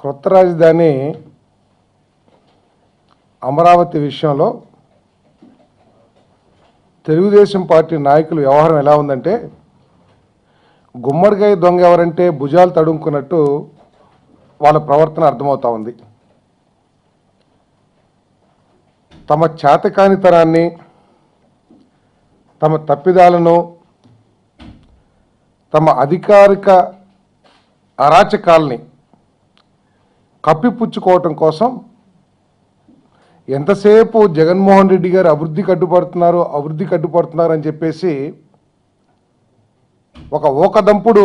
కొత్త రాజధాని అమరావతి విషయంలో తెలుగుదేశం పార్టీ నాయకుల వ్యవహారం ఎలా ఉందంటే, గుమ్మడికాయ దొంగ ఎవరంటే భుజాలు తడుముకున్నట్టు వాళ్ళ ప్రవర్తన అర్థమవుతా ఉంది. తమ చేతకానితనాన్ని, తమ తప్పిదాలను, తమ అధికారిక అరాచకాల్ని కప్పిపుచ్చుకోవటం కోసం ఎంతసేపు జగన్మోహన్ రెడ్డి గారు అభివృద్ధి కట్టుపడుతున్నారు అని చెప్పేసి ఒక ఓకదంపుడు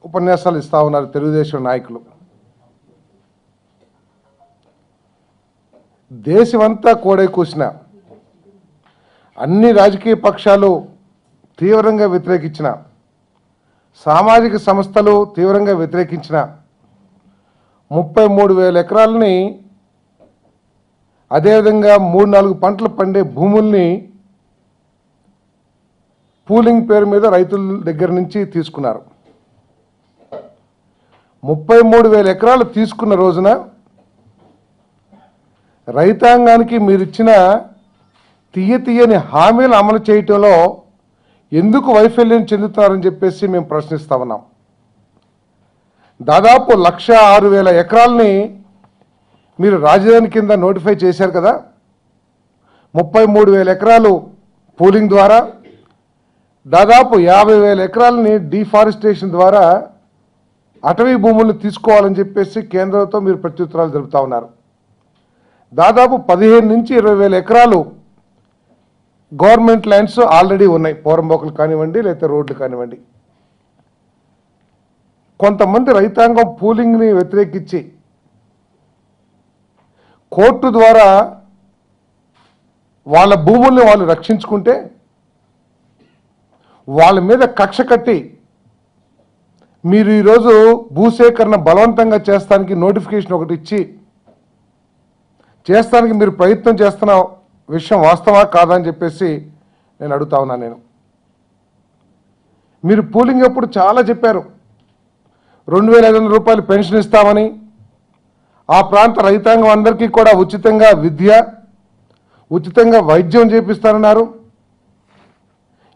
ఉపన్యాసాలు ఇస్తూ ఉన్నారు తెలుగుదేశం నాయకులు. దేశమంతా కోడై కూసిన అన్ని రాజకీయ పక్షాలు తీవ్రంగా వ్యతిరేకించిన, సామాజిక సంస్థలు తీవ్రంగా వ్యతిరేకించిన 33,000 ఎకరాలని, అదేవిధంగా 3-4 పంటలు పండే భూముల్ని పూలింగ్ పేరు మీద రైతుల దగ్గర నుంచి తీసుకున్నారు. 33,000 ఎకరాలు తీసుకున్న రోజున రైతాంగానికి మీరిచ్చిన తీయని హామీలు అమలు చేయటంలో ఎందుకు వైఫల్యం చెందుతున్నారని చెప్పేసి మేము ప్రశ్నిస్తా ఉన్నాం. దాదాపు 106,000 ఎకరాలని మీరు రాజధాని కింద నోటిఫై చేశారు కదా. 33,000 ఎకరాలు పూలింగ్ ద్వారా, దాదాపు 50,000 ఎకరాలని డిఫారెస్టేషన్ ద్వారా అటవీ భూములను తీసుకోవాలని చెప్పేసి కేంద్రంతో మీరు ప్రత్యుత్తరాలు జరుపుతా ఉన్నారు. దాదాపు 15,000 నుంచి 20,000 ఎకరాలు గవర్నమెంట్ ల్యాండ్స్ ఆల్రెడీ ఉన్నాయి. పోరంబోకలు కానివ్వండి, లేకపోతే రోడ్లు కానివ్వండి. కొంతమంది రైతాంగం పూలింగ్ని వ్యతిరేకించి కోర్టు ద్వారా వాళ్ళ భూముల్ని వాళ్ళు రక్షించుకుంటే, వాళ్ళ మీద కక్ష కట్టి మీరు ఈరోజు భూసేకరణ బలవంతంగా చేస్తానికి నోటిఫికేషన్ ఒకటి ఇచ్చి చేస్తానికి మీరు ప్రయత్నం చేస్తున్న విషయం వాస్తవా కాదా అని చెప్పేసి నేను అడుగుతా ఉన్నాను. మీరు పూలింగ్ అప్పుడు చాలా చెప్పారు, 2,500 రూపాయలు పెన్షన్ ఇస్తామని, ఆ ప్రాంత రైతాంగం అందరికీ కూడా ఉచితంగా విద్య, ఉచితంగా వైద్యం చేపిస్తారన్నారు.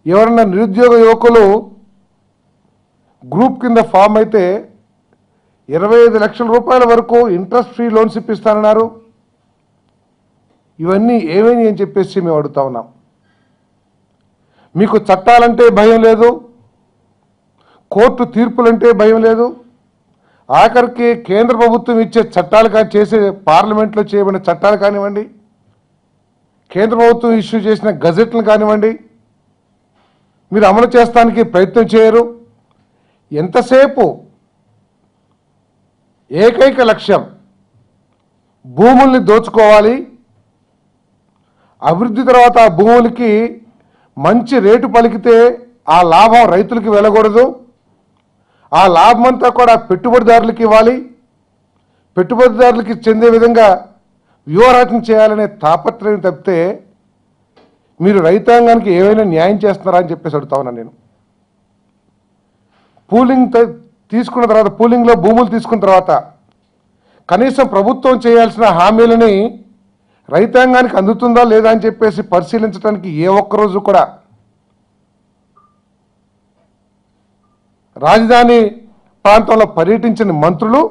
ఎవరన్నా నిరుద్యోగ యువకులు గ్రూప్ కింద ఫామ్ అయితే 25 లక్షల రూపాయల వరకు ఇంట్రెస్ట్ ఫ్రీ లోన్స్ ఇప్పిస్తారన్నారు. ఇవన్నీ ఏమని అని చెప్పేసి మేము అడుగుతా ఉన్నాం. మీకు చట్టాలంటే భయం లేదు, కోర్టు తీర్పులంటే భయం లేదు, ఆఖరికి కేంద్ర ప్రభుత్వం ఇచ్చే చట్టాలు చేసే పార్లమెంట్లో చేయబడిన చట్టాలు కానివ్వండి, కేంద్ర ప్రభుత్వం ఇష్యూ చేసిన గజెట్లు కానివ్వండి, మీరు అమలు చేస్తానికి ప్రయత్నం చేయరు. ఎంతసేపు ఏకైక లక్ష్యం భూముల్ని దోచుకోవాలి, అభివృద్ధి తర్వాత ఆ భూములకి మంచి రేటు పలికితే ఆ లాభం రైతులకి వెళ్ళకూడదు, ఆ లాభం అంతా కూడా పెట్టుబడిదారులకు ఇవ్వాలి, పెట్టుబడిదారులకి చెందే విధంగా వ్యూహరచన చేయాలనే తాపత్రయం తప్పితే మీరు రైతాంగానికి ఏమైనా న్యాయం చేస్తున్నారా అని చెప్పేసి అడుగుతా ఉన్నాను నేను. పూలింగ్ తీసుకున్న తర్వాత, పూలింగ్లో భూములు తీసుకున్న తర్వాత కనీసం ప్రభుత్వం చేయాల్సిన హామీలని రైతాంగానికి అందుతుందా లేదా అని చెప్పేసి పరిశీలించడానికి ఏ ఒక్కరోజు కూడా రాజధాని ప్రాంతంలో పర్యటించిన మంత్రులు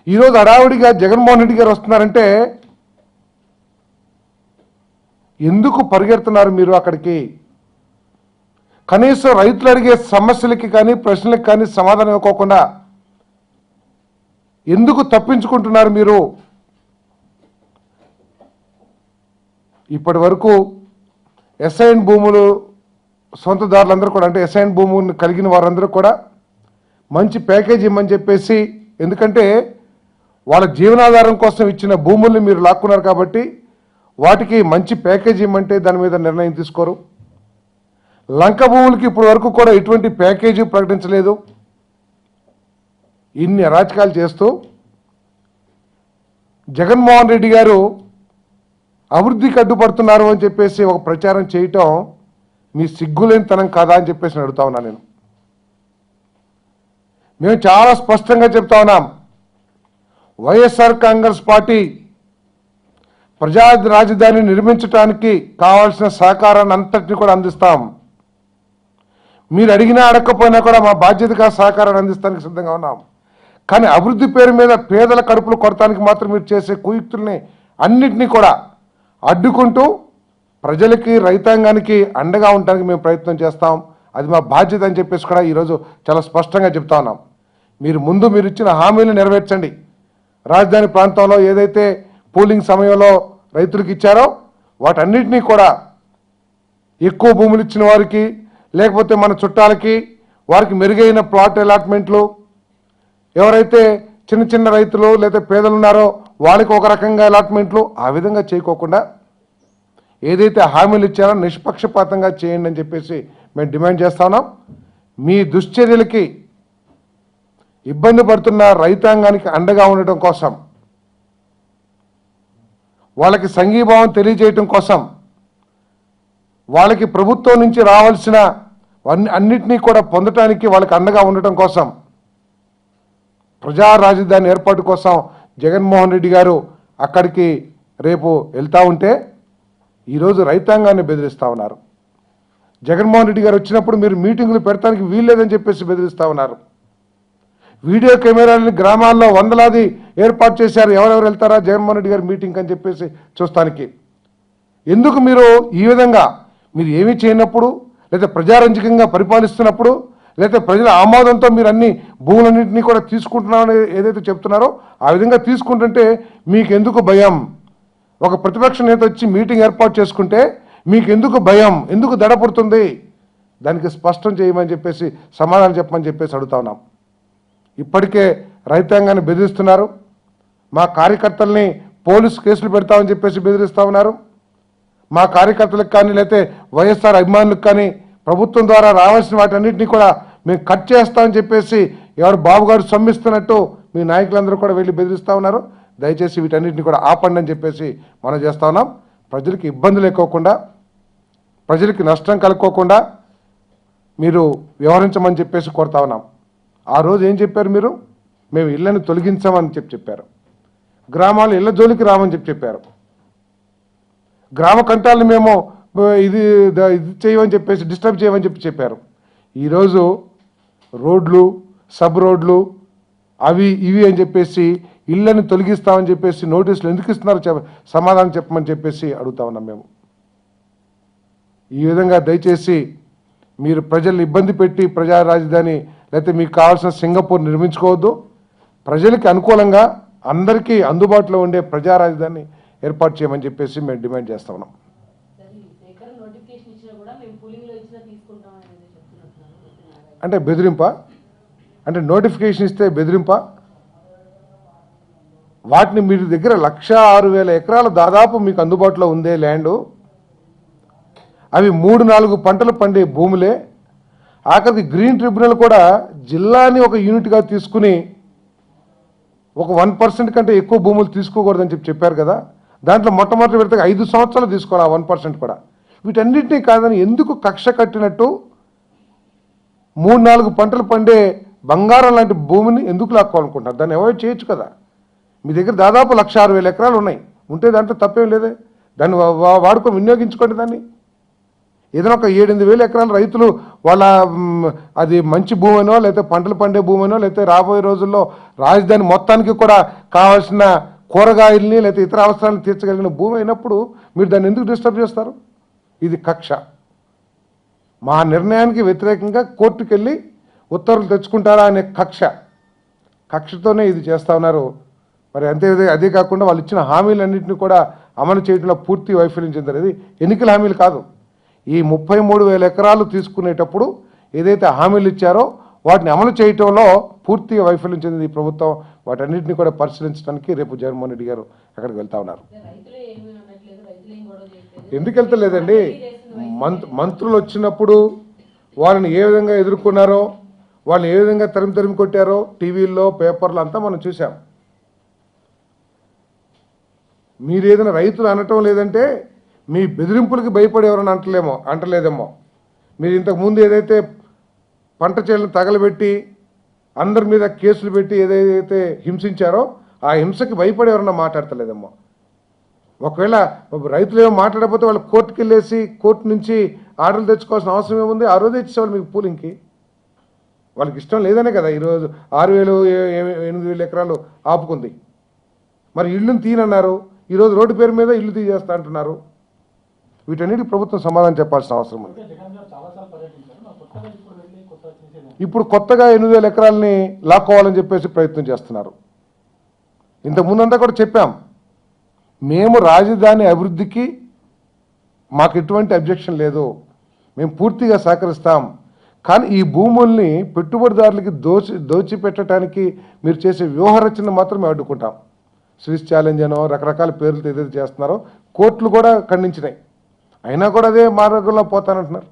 ఈరోజు హడావుడిగా జగన్మోహన్ రెడ్డి గారు వస్తున్నారంటే ఎందుకు పరిగెడుతున్నారు మీరు అక్కడికి? కనీసం రైతులు అడిగే సమస్యలకి కానీ ప్రశ్నలకు కానీ సమాధానం ఇవ్వకోకుండా ఎందుకు తప్పించుకుంటున్నారు మీరు? ఇప్పటి వరకు ఎస్ఐన్ భూములు సొంతదారులందరూ కూడా, అంటే ఎస్ఐన్ భూములను కలిగిన వారందరూ కూడా మంచి ప్యాకేజ్ ఇవ్వమని చెప్పేసి, ఎందుకంటే వాళ్ళ జీవనాధారం కోసం ఇచ్చిన భూముల్ని మీరు లాక్కున్నారు కాబట్టి వాటికి మంచి ప్యాకేజ్ ఇవ్వమంటే దాని మీద నిర్ణయం తీసుకోరు. లంక భూములకి ఇప్పటి వరకు కూడా ఎటువంటి ప్యాకేజీ ప్రకటించలేదు. ఇన్ని అరాచకాలు చేస్తూ జగన్మోహన్ రెడ్డి గారు అభివృద్ధికి అడ్డుపడుతున్నారు అని చెప్పేసి ఒక ప్రచారం చేయటం మీ సిగ్గులేనితనం కాదా అని చెప్పేసి అడుగుతా ఉన్నాను నేను. మేము చాలా స్పష్టంగా చెప్తా ఉన్నాం, వైఎస్ఆర్ కాంగ్రెస్ పార్టీ ప్రజా రాజధాని నిర్మించడానికి కావాల్సిన సహకారాన్ని అంతటిని కూడా అందిస్తాం. మీరు అడిగినా అడగకపోయినా కూడా మా బాధ్యతగా సహకారాన్ని అందిస్తానికి సిద్ధంగా ఉన్నాం. కానీ అభివృద్ధి పేరు మీద పేదల కడుపులు కొడటానికి మాత్రం మీరు చేసే కుయుక్తుల్ని అన్నింటినీ కూడా అడ్డుకుంటూ ప్రజలకి రైతాంగానికి అండగా ఉండడానికి మేము ప్రయత్నం చేస్తాం. అది మా బాధ్యత అని చెప్పేసి కూడా ఈరోజు చాలా స్పష్టంగా చెప్తా ఉన్నాం. మీరు ఇచ్చిన హామీలు నెరవేర్చండి. రాజధాని ప్రాంతంలో ఏదైతే పూలింగ్ సమయంలో రైతులకు ఇచ్చారో వాటన్నిటినీ కూడా ఎక్కువ భూములు ఇచ్చిన వారికి, లేకపోతే మన చుట్టాలకి, వారికి మెరుగైన ప్లాట్ అలాట్మెంట్లు, ఎవరైతే చిన్న చిన్న రైతులు లేదా పేదలు ఉన్నారో వాళ్ళకి ఒక రకంగా అలాట్మెంట్లు, ఆ విధంగా చేయకోకుండా ఏదైతే హామీలు ఇచ్చారో నిష్పక్షపాతంగా చేయండి అని చెప్పేసి మేము డిమాండ్ చేస్తా ఉన్నాం. మీ దుశ్చర్యలకి ఇబ్బంది పడుతున్న రైతాంగానికి అండగా ఉండటం కోసం, వాళ్ళకి సంఘీభావం తెలియజేయటం కోసం, వాళ్ళకి ప్రభుత్వం నుంచి రావాల్సిన అన్నిటినీ కూడా పొందటానికి వాళ్ళకి అండగా ఉండటం కోసం, ప్రజా రాజధాని ఏర్పాటు కోసం జగన్మోహన్ రెడ్డి గారు అక్కడికి రేపు వెళ్తూ ఉంటే ఈరోజు రైతాంగాన్ని బెదిరిస్తూ ఉన్నారు. జగన్మోహన్ రెడ్డి గారు వచ్చినప్పుడు మీరు మీటింగులు పెడతానికి వీల్లేదని చెప్పేసి బెదిరిస్తూ ఉన్నారు. వీడియో కెమెరాలని గ్రామాల్లో వందలాది ఏర్పాటు చేశారు. ఎవరెవరు వెళ్తారా జగన్మోహన్ రెడ్డి గారి మీటింగ్ అని చెప్పేసి చూస్తానికి. ఎందుకు మీరు ఈ విధంగా మీరు ఏమీ చేయనప్పుడు, లేదా ప్రజారంజకంగా పరిపాలిస్తున్నప్పుడు, లేదా ప్రజల ఆమోదంతో మీరు అన్ని భూములన్నింటినీ కూడా తీసుకుంటున్నారని ఏదైతే చెప్తున్నారో ఆ విధంగా తీసుకుంటుంటే మీకు ఎందుకు భయం? ఒక ప్రతిపక్ష నేత వచ్చి మీటింగ్ ఏర్పాటు చేసుకుంటే మీకు ఎందుకు భయం? ఎందుకు దడపడుతుంది? దానికి స్పష్టం చేయమని చెప్పేసి, సమాధానం చెప్పమని చెప్పేసి అడుగుతా ఉన్నాం. ఇప్పటికే రైతాంగాన్ని బెదిరిస్తున్నారు. మా కార్యకర్తల్ని పోలీసు కేసులు పెడతామని చెప్పేసి బెదిరిస్తూ ఉన్నారు. మా కార్యకర్తలకు కానీ లేకపోతే వైఎస్ఆర్ అభిమానులకు కానీ ప్రభుత్వం ద్వారా రావాల్సిన వాటన్నిటినీ కూడా మేము కట్ చేస్తామని చెప్పేసి ఎవరు బాబు గారు సొమ్మిస్తున్నట్టు మీ నాయకులందరూ కూడా వెళ్ళి బెదిరిస్తూ ఉన్నారు. దయచేసి వీటన్నిటిని కూడా ఆపండి అని చెప్పేసి మనం చేస్తూ ఉన్నాం. ప్రజలకు ఇబ్బందులు ఎక్కువకుండా, ప్రజలకి నష్టం కలుక్కోకుండా మీరు వ్యవహరించమని చెప్పేసి కోరుతా ఉన్నాం. ఆ రోజు ఏం చెప్పారు మీరు? మేము ఇళ్లను తొలగించామని చెప్పారు. గ్రామాలు ఇళ్ల జోలికి రామని చెప్పారు. గ్రామ కంటాలను మేము ఇది చేయమని చెప్పేసి, డిస్టర్బ్ చేయమని చెప్పారు. ఈరోజు రోడ్లు, సబ్ రోడ్లు, అవి ఇవి అని చెప్పేసి ఇళ్లను తొలగిస్తామని చెప్పేసి నోటీసులు ఎందుకు ఇస్తున్నారు సమాధానం చెప్పమని చెప్పేసి అడుగుతా ఉన్నాం మేము. ఈ విధంగా దయచేసి మీరు ప్రజల్ని ఇబ్బంది పెట్టి ప్రజా రాజధాని లేకపోతే మీకు కావాల్సిన సింగపూర్ నిర్మించుకోవద్దు. ప్రజలకి అనుకూలంగా అందరికీ అందుబాటులో ఉండే ప్రజా రాజధాని ఏర్పాటు చేయమని చెప్పేసి మేము డిమాండ్ చేస్తా ఉన్నాం. అంటే బెదిరింపా? అంటే నోటిఫికేషన్ ఇస్తే బెదిరింపా? వాటిని మీరు దగ్గర 1,06,000 ఎకరాలు దాదాపు మీకు అందుబాటులో ఉందే ల్యాండు. అవి 3-4 పంటలు పండే భూములే. ఆఖరికి గ్రీన్ ట్రిబ్యునల్ కూడా జిల్లాని ఒక యూనిట్గా తీసుకుని ఒక 1% కంటే ఎక్కువ భూములు తీసుకోకూడదని చెప్పారు కదా. దాంట్లో మొట్టమొదటి విడతగా 5 సంవత్సరాలు తీసుకోవాలి, 1% కూడా. వీటన్నిటినీ కాదని ఎందుకు కక్ష కట్టినట్టు 3-4 పంటలు పండే బంగారం లాంటి భూమిని ఎందుకు లాక్కోవాలనుకుంటున్నారు? దాన్ని అవాయిడ్ చేయొచ్చు కదా. మీ దగ్గర దాదాపు 1,06,000 ఎకరాలు ఉన్నాయి. ఉంటే దాంట్లో తప్పేం లేదే. దాన్ని వాడుకొని వినియోగించుకోండి. దాన్ని ఏదైనా ఒక 7-8 ఎకరాల రైతులు వాళ్ళ అది మంచి భూమినో లేకపోతే పంటలు పండే భూమినో లేకపోతే రాబోయే రోజుల్లో రాజధాని మొత్తానికి కూడా కావాల్సిన కూరగాయల్ని లేకపోతే ఇతర అవసరాలను తీర్చగలిగిన భూమి అయినప్పుడు మీరు దాన్ని ఎందుకు డిస్టర్బ్ చేస్తారు? ఇది కక్ష. మా నిర్ణయానికి వ్యతిరేకంగా కోర్టుకు వెళ్ళి ఉత్తర్వులు తెచ్చుకుంటారా అనే కక్షతోనే ఇది చేస్తూ ఉన్నారు. మరి అదే కాకుండా వాళ్ళు ఇచ్చిన హామీలన్నింటినీ కూడా అమలు చేయడంలో పూర్తి వైఫల్యం చెందారు. ఇది ఎన్నికల హామీలు కాదు. ఈ 33,000 ఎకరాలు తీసుకునేటప్పుడు ఏదైతే హామీలు ఇచ్చారో వాటిని అమలు చేయటంలో పూర్తిగా వైఫల్యం చెందింది ఈ ప్రభుత్వం. వాటన్నిటిని కూడా పరిశీలించడానికి రేపు జగన్మోహన్ రెడ్డి గారు అక్కడికి వెళ్తా ఉన్నారు. ఎందుకు వెళ్తలేదండి? మంత్రులు వచ్చినప్పుడు వాళ్ళని ఏ విధంగా ఎదుర్కొన్నారో, వాళ్ళని ఏ విధంగా తరిమి కొట్టారో టీవీల్లో, పేపర్లు అంతా మనం చూసాం. మీరు ఏదైనా రైతులు అనటం లేదంటే మీ బెదిరింపులకి భయపడి ఎవరైనా అంటలేదేమో. మీరు ఇంతకుముందు ఏదైతే పంట చేలను తగలబెట్టి అందరి మీద కేసులు పెట్టి ఏదైతే హింసించారో ఆ హింసకి భయపడి ఎవరన్నా మాట్లాడతలేదమ్మా. ఒకవేళ రైతులు ఏమో మాట్లాడకపోతే వాళ్ళు కోర్టుకి వెళ్ళేసి కోర్టు నుంచి ఆర్డర్లు తెచ్చుకోవాల్సిన అవసరం ఏముంది? ఆ రోజే ఇచ్చేవాళ్ళు మీకు పూలింగ్కి. వాళ్ళకి ఇష్టం లేదనే కదా ఈరోజు 6,000 8,000 ఎకరాలు ఆపుకుంది. మరి ఇళ్ళుని తీనన్నారు, ఈరోజు రోడ్డు పేరు మీద ఇల్లు తీసేస్తా అంటున్నారు. వీటన్నిటికి ప్రభుత్వం సమాధానం చెప్పాల్సిన అవసరం ఉంది. ఇప్పుడు కొత్తగా 8,000 ఎకరాలని లాక్కోవాలని చెప్పేసి ప్రయత్నం చేస్తున్నారు. ఇంతకుముందంతా కూడా చెప్పాం, మేము రాజధాని అభివృద్ధికి మాకు ఎటువంటి అబ్జెక్షన్ లేదు, మేము పూర్తిగా సహకరిస్తాం. కానీ ఈ భూముల్ని పెట్టుబడిదారులకి దోచిపెట్టడానికి మీరు చేసే వ్యూహరచన మాత్రం మేము అడ్డుకుంటాం. స్విస్ ఛాలెంజ్ అనో రకరకాల పేర్లతో ఏదైతే చేస్తున్నారో కోర్టులు కూడా ఖండించినాయి. అయినా కూడా అదే మార్గంలో పోతానంటున్నారు.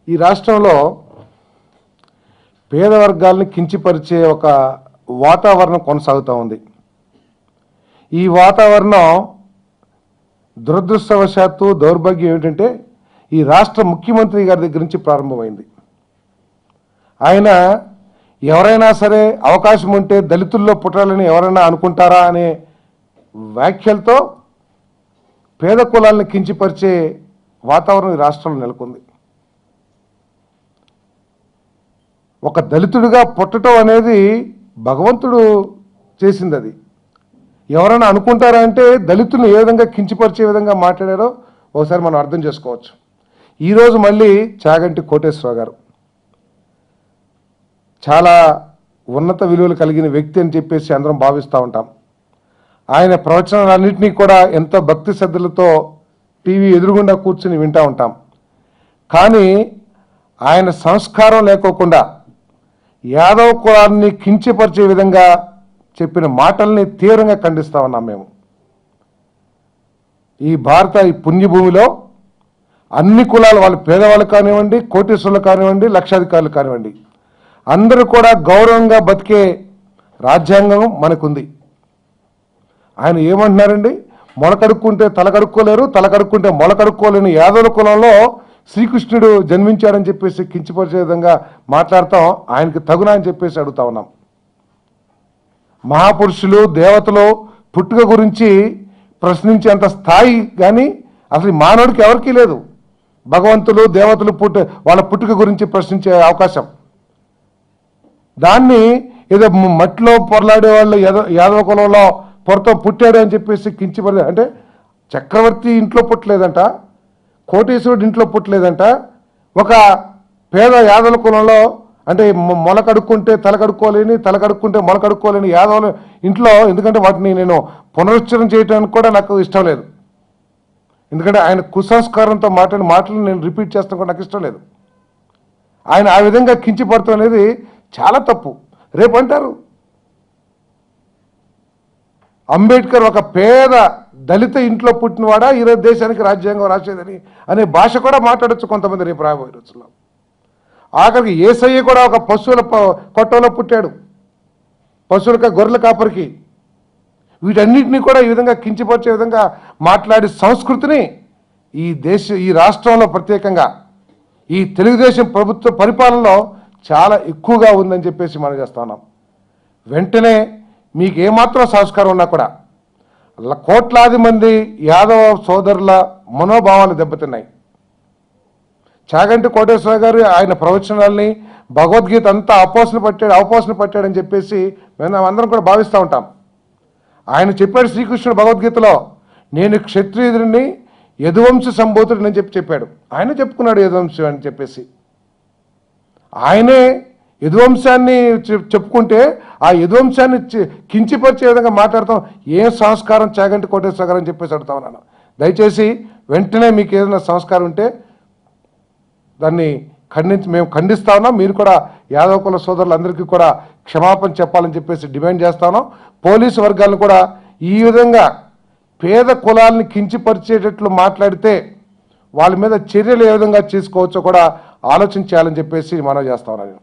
ఈ రాష్ట్రంలో పేద వర్గాల్ని కించపరిచే ఒక వాతావరణం కొనసాగుతూ ఉంది. ఈ వాతావరణం దురదృష్టవశాత్తు దౌర్భాగ్యం ఏమిటంటే ఈ రాష్ట్ర ముఖ్యమంత్రి గారి దగ్గర నుంచి ప్రారంభమైంది. ఆయన ఎవరైనా సరే అవకాశం ఉంటే దళితుల్లో పుట్టాలని ఎవరైనా అనుకుంటారా అనే వ్యాఖ్యలతో పేద కులాలను కించపరిచే వాతావరణం ఈ రాష్ట్రంలో నెలకొంది. ఒక దళితుడిగా పుట్టడం అనేది భగవంతుడు చేసింది. అది ఎవరైనా అనుకుంటారా అంటే దళితులను ఏ విధంగా కించపరిచే విధంగా మాట్లాడారో ఒకసారి మనం అర్థం చేసుకోవచ్చు. ఈరోజు మళ్ళీ చాగంటి కోటేశ్వరరావు గారు చాలా ఉన్నత విలువలు కలిగిన వ్యక్తి అని చెప్పేసి అందరం భావిస్తూ ఉంటాం. ఆయన ప్రవచనాలన్నింటినీ కూడా ఎంతో భక్తి శ్రద్ధలతో టీవీ ఎదురుగుండా కూర్చుని వింటూ ఉంటాం. కానీ ఆయన సంస్కారం లేకోకుండా యాదవ్ కులాన్ని కించపరిచే విధంగా చెప్పిన మాటల్ని తీవ్రంగా ఖండిస్తా ఉన్నాం మేము. ఈ పుణ్యభూమిలో అన్ని కులాలు, వాళ్ళు పేదవాళ్ళు కానివ్వండి, కోటీశ్వరులు కానివ్వండి, లక్షాధికారులు కానివ్వండి, అందరూ కూడా గౌరవంగా బతికే రాజ్యాంగం మనకుంది. ఆయన ఏమంటున్నారండి, మొలకడుక్కుంటే తలకడుక్కోలేరు, తలకడుక్కుంటే మొలకడుక్కోలేని యాదవుల కులంలో శ్రీకృష్ణుడు జన్మించాడని చెప్పేసి కించపరిచే విధంగా మాట్లాడతాం. ఆయనకి తగునా అని చెప్పేసి అడుగుతా ఉన్నాం. మహాపురుషులు దేవతలు పుట్టుక గురించి ప్రశ్నించేంత స్థాయి కానీ అసలు మానవుడికి ఎవరికీ లేదు. భగవంతులు దేవతలు వాళ్ళ పుట్టుక గురించి ప్రశ్నించే అవకాశం, దాన్ని ఏదో మట్టిలో పొరలాడే వాళ్ళు యాదవ కులంలో పొరతో పుట్టాడు అని చెప్పేసి కించపడి, అంటే చక్రవర్తి ఇంట్లో పుట్టలేదంట, కోటేశ్వరుడు ఇంట్లో పుట్టలేదంట, ఒక పేద యాదవ కులంలో అంటే మొలకడుక్కుంటే తలకడుక్కోలేని, తలకడుక్కుంటే మొలకడుక్కోలేని యాదవుల ఇంట్లో, ఎందుకంటే వాటిని నేను పునరుచ్చరణ చేయడానికి కూడా నాకు ఇష్టం లేదు. ఎందుకంటే ఆయన కుసంస్కారంతో మాట్లాడిన మాటలు నేను రిపీట్ చేస్తాను కూడా నాకు ఇష్టం లేదు. ఆయన ఆ విధంగా కించపడతాం అనేది చాలా తప్పు. రేపు అంటారు అంబేద్కర్ ఒక పేద దళిత ఇంట్లో పుట్టినవాడా ఈరోజు దేశానికి రాజ్యాంగం రాసేదని అనే భాష కూడా మాట్లాడచ్చు కొంతమంది రేపు రాబోయే రోజుల్లో. ఆఖరికి యేసయ్య కూడా ఒక పశువుల కొట్టంలో పుట్టాడు, పశువులకి గొర్రెల కాపరికి. వీటన్నిటినీ కూడా ఈ విధంగా కించపరిచే విధంగా మాట్లాడే సంస్కృతిని ఈ రాష్ట్రంలో ప్రత్యేకంగా ఈ తెలుగుదేశం ప్రభుత్వ పరిపాలనలో చాలా ఎక్కువగా ఉందని చెప్పేసి మనం చేస్తా ఉన్నాం. వెంటనే మీకు ఏమాత్రం సంస్కారం ఉన్నా కూడా కోట్లాది మంది యాదవ సోదరుల మనోభావాలు దెబ్బతిన్నాయి. చాగంటి కోటేశ్వరరావు గారు ఆయన ప్రవచనాల్ని భగవద్గీత అంతా అవపోసన పట్టాడని చెప్పేసి మేము అందరం కూడా భావిస్తూ ఉంటాం. ఆయన చెప్పాడు శ్రీకృష్ణుడు భగవద్గీతలో, నేను క్షత్రియుడిని యదువంశ సంభూతుడిని అని చెప్పాడు. ఆయన చెప్పుకున్నాడు యదువంశం అని చెప్పేసి. ఆయనే యదువంశాన్ని చెప్పుకుంటే ఆ యదువంశాన్ని కించపరిచే విధంగా మాట్లాడతాం. ఏం సంస్కారం చాగంటి కోటేశ్వర గారు అని చెప్పేసి అడుగుతా ఉన్నాను. దయచేసి వెంటనే మీకు ఏదైనా సంస్కారం ఉంటే దాన్ని మేము ఖండిస్తా ఉన్నాం. మీరు కూడా యాదవ కుల సోదరులందరికీ కూడా క్షమాపణ చెప్పాలని చెప్పేసి డిమాండ్ చేస్తా ఉన్నాం. పోలీసు వర్గాలను కూడా ఈ విధంగా పేద కులాలని కించపరిచేటట్లు మాట్లాడితే వాళ్ళ మీద చర్యలు ఏ విధంగా చేసుకోవచ్చో కూడా ఆలోచించాలని చెప్పేసి మనం చేస్తా ఉన్నాను.